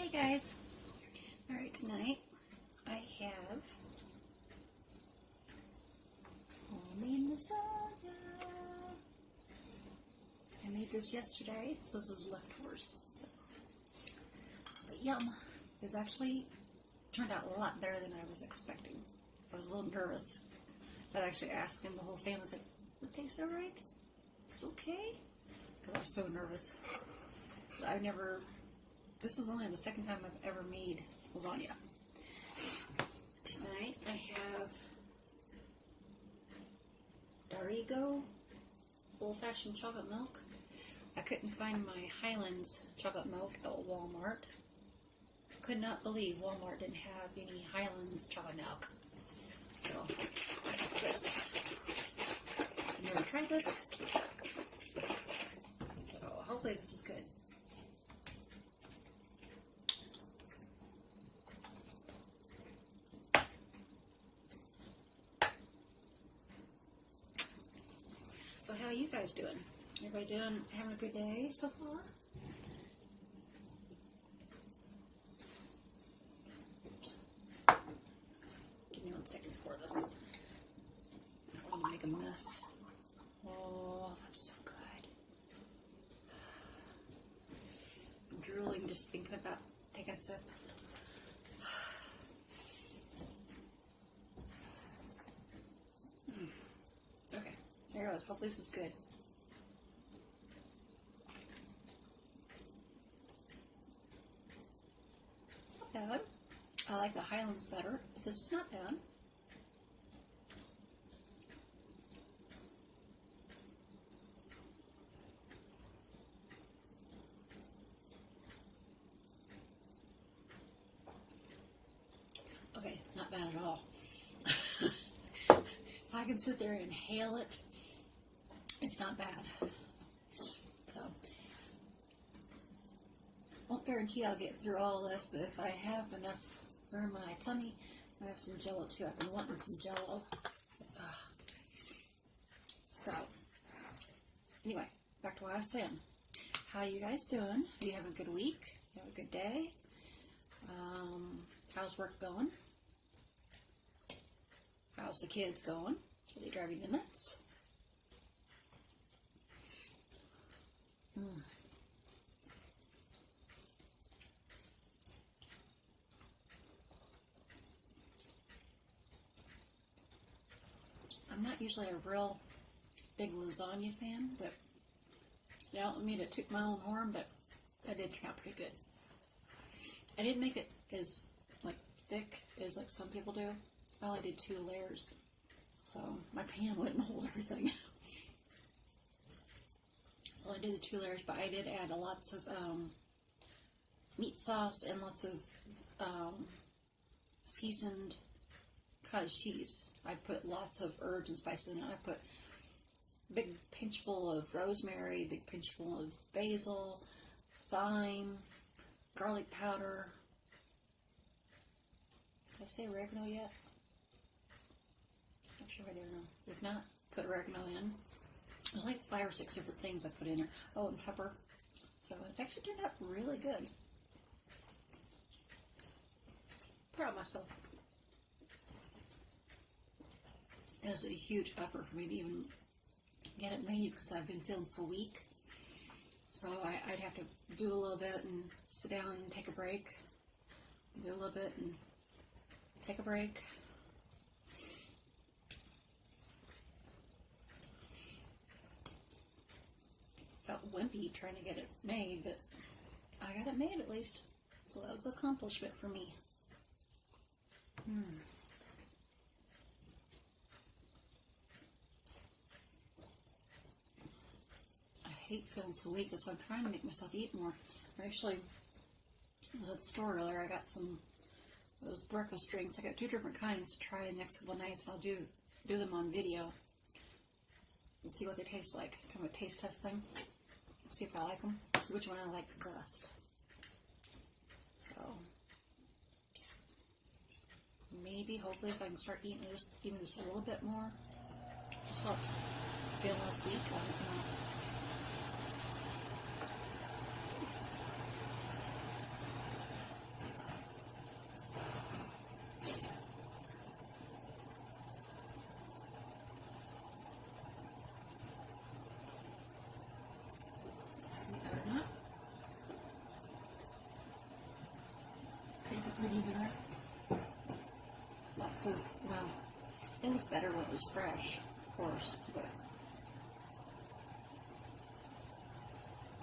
Hey guys. Alright, tonight I have homemade lasagna. I made this yesterday, so this is leftovers. But yum. It was actually turned out a lot better than I was expecting. I was a little nervous. I was actually asking the whole family, like, "It tastes alright? Is it okay?" Because I was so nervous. This is only the second time I've ever made lasagna. Tonight I have Darigo old-fashioned chocolate milk. I couldn't find my Highlands chocolate milk at Walmart. Could not believe Walmart didn't have any Highlands chocolate milk. So I have this. I've never tried this. So hopefully this is good. So how are you guys doing? Everybody having a good day so far? Oops. Give me 1 second to pour this. I want to make a mess. Oh, that's so good. I'm drooling just thinking about taking a sip. Okay, there it goes. Hopefully this is good. Not bad. I like the Highlands better, but this is not bad. Okay, not bad at all. If I can sit there and inhale it, it's not bad. So, won't guarantee I'll get through all this, but if I have enough for my tummy, I have some Jello too. I've been wanting some Jello. So, anyway, back to what I was saying. How you guys doing? Are you having a good week? You have a good day? How's work going? How's the kids going? Are they driving you nuts? I'm not usually a real big lasagna fan, but I don't mean to toot my own horn, but that did turn out pretty good. I didn't make it as thick as some people do. I only did 2 layers, so my pan wouldn't hold everything. So I did the 2 layers, but I did add lots of meat sauce and lots of seasoned cottage cheese. I put lots of herbs and spices in it. I put a big pinchful of rosemary, big pinchful of basil, thyme, garlic powder. Did I say oregano yet? Not sure if I did or not. If not, put oregano in. There's like 5 or 6 different things I put in there. Oh, and pepper. So it actually turned out really good. Proud of myself. It was a huge effort for me to even get it made because I've been feeling so weak. So I'd have to do a little bit and sit down and take a break. Do a little bit and take a break. Felt wimpy trying to get it made, but I got it made at least. So that was the accomplishment for me. I hate feeling so weak, so I'm trying to make myself eat more. I actually was at the store earlier. I got some of those breakfast drinks. I got 2 different kinds to try the next couple of nights, and I'll do them on video and see what they taste like. Kind of a taste test thing. See if I like them. See which one I like best. So maybe, hopefully, if I can start eating just a little bit more, just help feel less weak. I don't know. the goodies in there. Lots of, well, it looked better when it was fresh, of course, but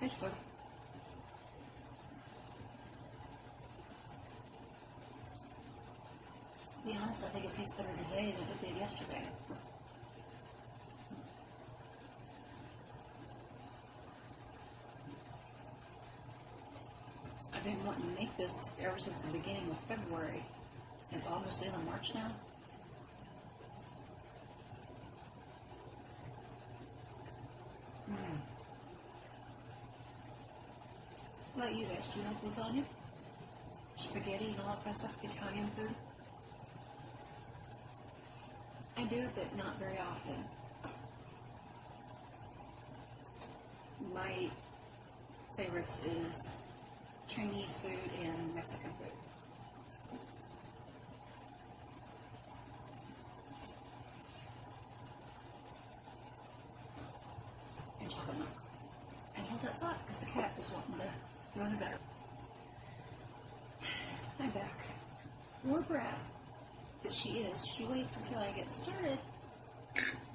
tastes good. To be honest, I think it tastes better today than it did yesterday. I've been wanting to make this ever since the beginning of February. It's almost the end of March now. What about you guys? Do you like lasagna? Spaghetti and all that kind of stuff? Italian food? I do, but not very often. My favorites is Chinese food and Mexican food. And chocolate milk. And hold that thought because the cat is wanting to go in the bed. I'm back. Little brat that she is, she waits until I get started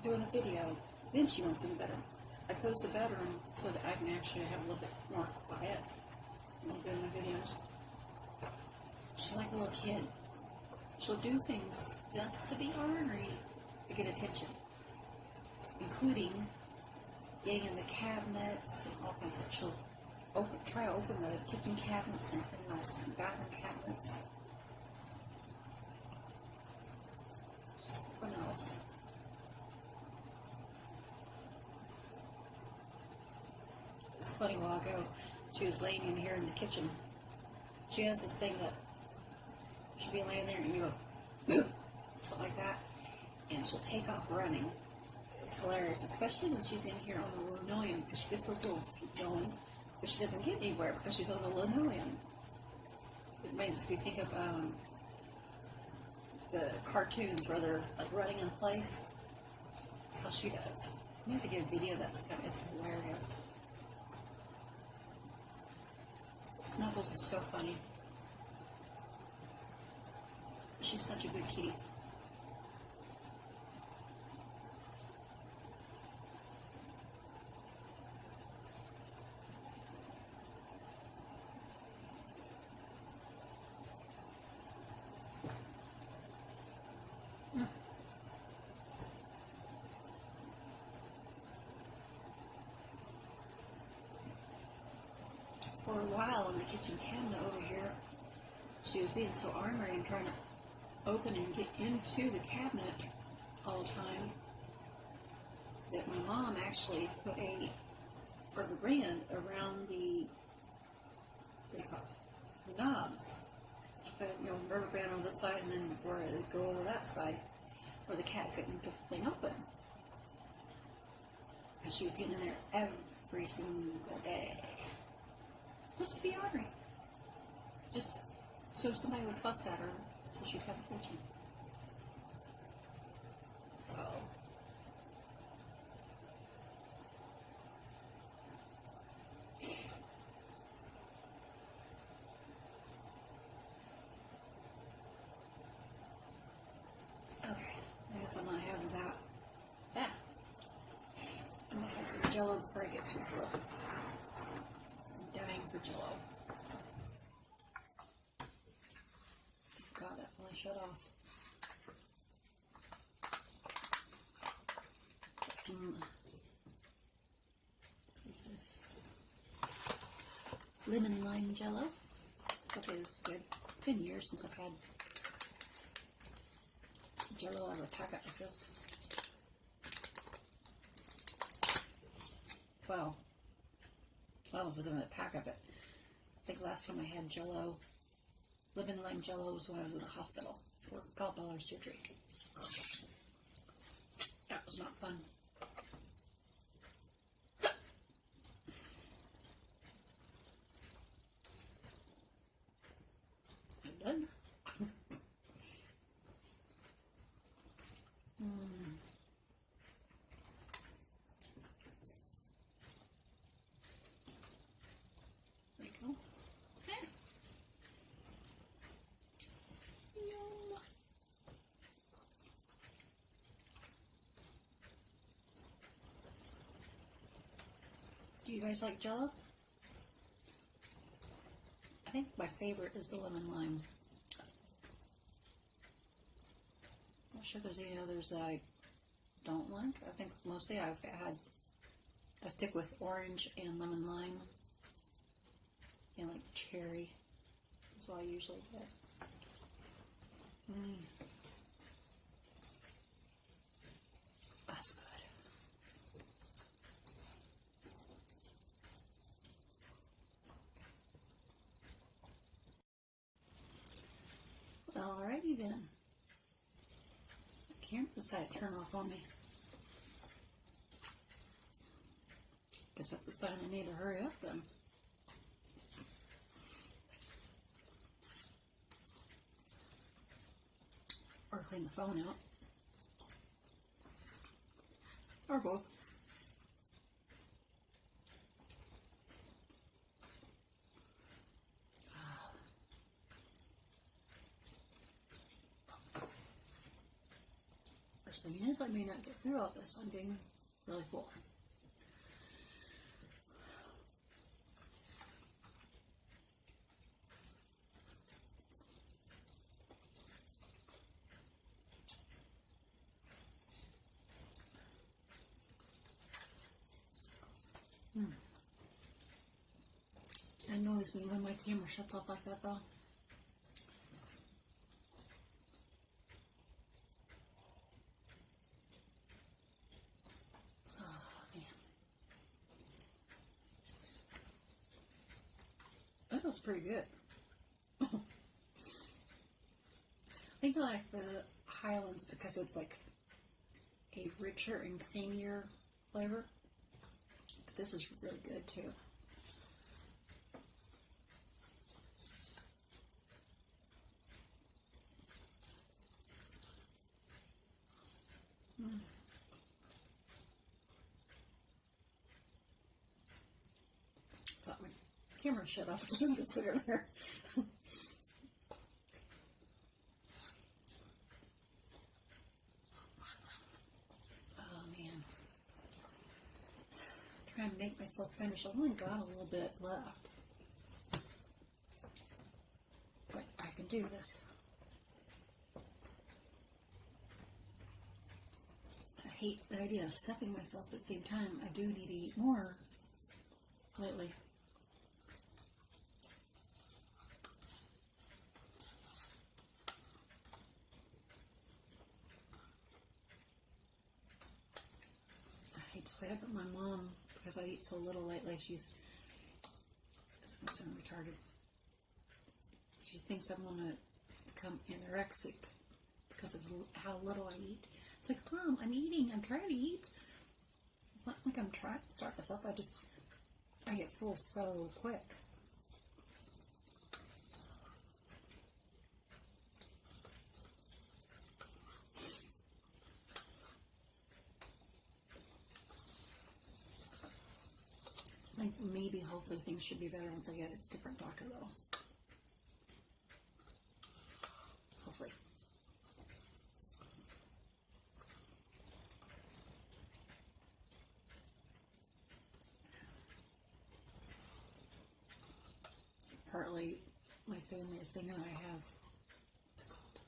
doing a video, then she wants in the bedroom. I close the bedroom so that I can actually have a little bit more quiet when I'm doing my videos. She's like a little kid. She'll do things just to be ornery to get attention, including getting in the cabinets and all kinds of stuff. She'll try to open the kitchen cabinets and everything else, and bathroom cabinets. Something else. It was funny a while ago. She was laying in here in the kitchen. She has this thing that she'll be laying there and you go, something like that, and she'll take off running. It's hilarious, especially when she's in here on the linoleum, because she gets those little feet going, but she doesn't get anywhere because she's on the linoleum. It makes me think of the cartoons where they're like running in place. That's how she does. I'm going to get a video of that sometime. It's hilarious. Snuggles is so funny. She's such a good kitty. For a while in the kitchen cabinet over here, she was being so ornery and trying to open and get into the cabinet all the time that my mom actually put a rubber band around the, what do you call it, the knobs. She put a rubber band on this side and then for it to go over that side where the cat couldn't get the thing open. And she was getting in there every single day. Just to be ornery. Just so somebody would fuss at her so she'd have attention. Oh. Okay, I guess I'm gonna have that. Yeah. I'm gonna have some Jello before I get too full. Dying for Jello. God, that finally shut off. Some, what's this? Lemon lime Jello. Okay, this is good. It's been years since I've had Jello out of a packet like this. 12 was in a pack of it. I think last time I had Jello, lemon lime Jello, was when I was in the hospital for gallbladder surgery. That was not fun. I'm done. guys like Jell-O? I think my favorite is the lemon lime. I'm not sure if there's any others that I don't like. I think mostly I stick with orange and lemon lime and like cherry. That's what I usually get. That's good. Alrighty then. The camera decided to turn off on me. Guess that's a sign I need to hurry up then. Or clean the phone out. Or both. First thing is, I may not get through all this. I'm getting really full. It annoys me when my camera shuts off like that though. Oh man. That was pretty good. I think I like the Highlands because it's like a richer and creamier flavor. But this is really good too. Thought my camera shut off as soon as I sitting there. Oh man. Trying to make myself finish. I've only got a little bit left. But I can do this. I hate the idea of stuffing myself, but at the same time, I do need to eat more lately. I hate to say it, but my mom, because I eat so little lately, it's going to sound retarded. She thinks I'm going to become anorexic because of how little I eat. It's like, Mom, I'm eating. I'm trying to eat. It's not like I'm trying to starve myself. I get full so quick. I think maybe, hopefully, things should be better once I get a different doctor, though. Hopefully. Partly, my family is thinking I have, what's it called?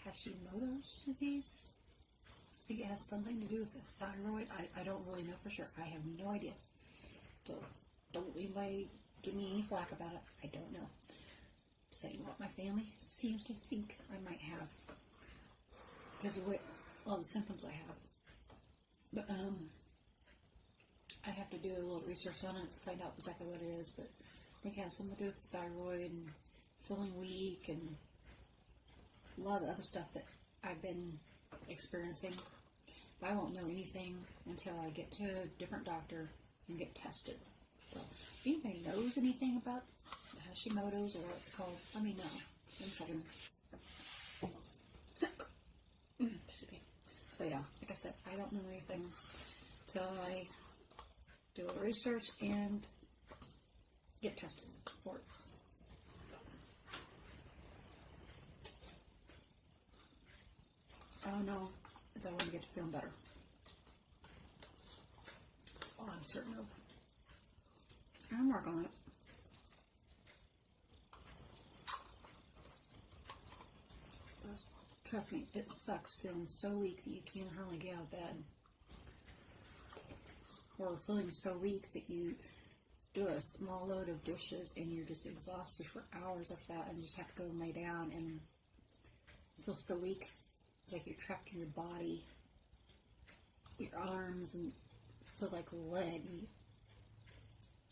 Hashimoto's disease? I think it has something to do with the thyroid. I don't really know for sure. I have no idea. So, don't anybody give me any flack about it. I don't know. Saying what my family seems to think I might have. Because of all the symptoms I have. But, I'd have to do a little research on it, find out exactly what it is, but I think it has something to do with thyroid and feeling weak and a lot of the other stuff that I've been experiencing. But I won't know anything until I get to a different doctor and get tested. So, if anybody knows anything about Hashimoto's or what it's called, let me know. 1 second. So yeah, like I said, I don't know anything until I do a research and get tested for it. I don't know. I want to get to feeling better. all I'm certain of. I'm working on it. Trust me, it sucks feeling so weak that you can't hardly get out of bed. Or feeling so weak that you do a small load of dishes and you're just exhausted for hours after that and just have to go and lay down and feel so weak. It's like you're trapped in your body. Your arms and feel like lead. You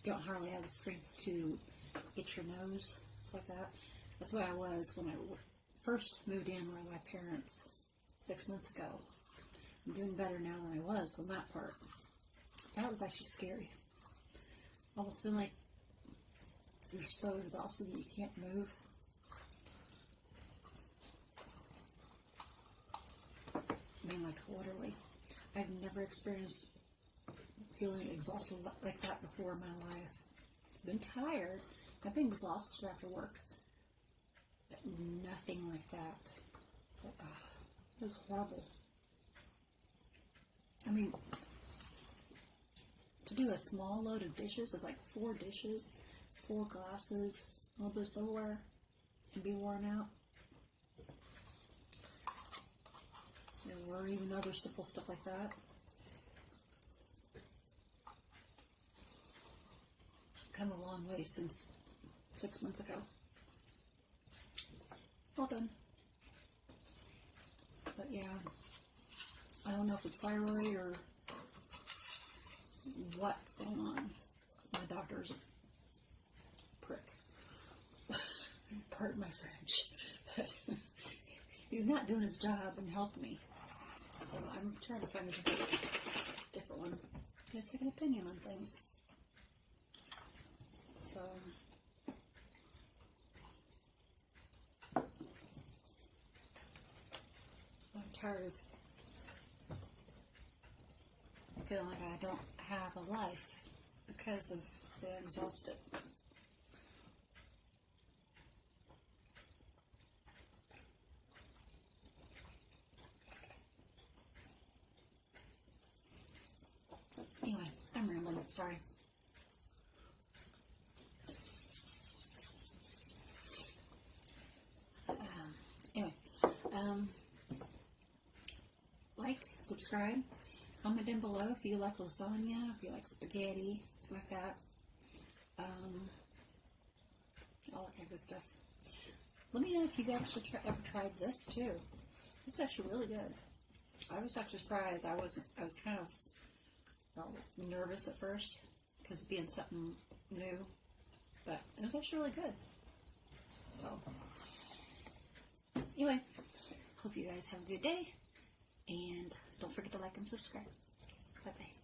don't hardly have the strength to hit your nose. It's like that. That's what I was when I first moved in with my parents 6 months ago. I'm doing better now than I was on that part. That was actually scary. Almost feel like you're so exhausted that you can't move. I mean, like, literally. I've never experienced feeling exhausted like that before in my life. I've been tired. I've been exhausted after work. But nothing like that. But, it was horrible. I mean, to do a small load of dishes, of like 4 dishes, 4 glasses, a little bit of silverware, and be worn out. Or even other simple stuff like that. Come a long way since 6 months ago. Well done. But yeah, I don't know if it's thyroid or what's going on. My doctor's a prick. Pardon my French. But he's not doing his job and helping me. So I'm trying to find a different one. Get a second opinion on things. So I'm tired of feeling like I don't have a life because of being exhausted. Anyway, I'm rambling. Sorry. Like, subscribe, comment down below if you like lasagna, if you like spaghetti, something like that. All that kind of good stuff. Let me know if you've actually ever tried this too. This is actually really good. I was actually surprised. I was kind of nervous at first because being something new, but it was actually really good. So anyway, hope you guys have a good day, and don't forget to like and subscribe. Bye bye.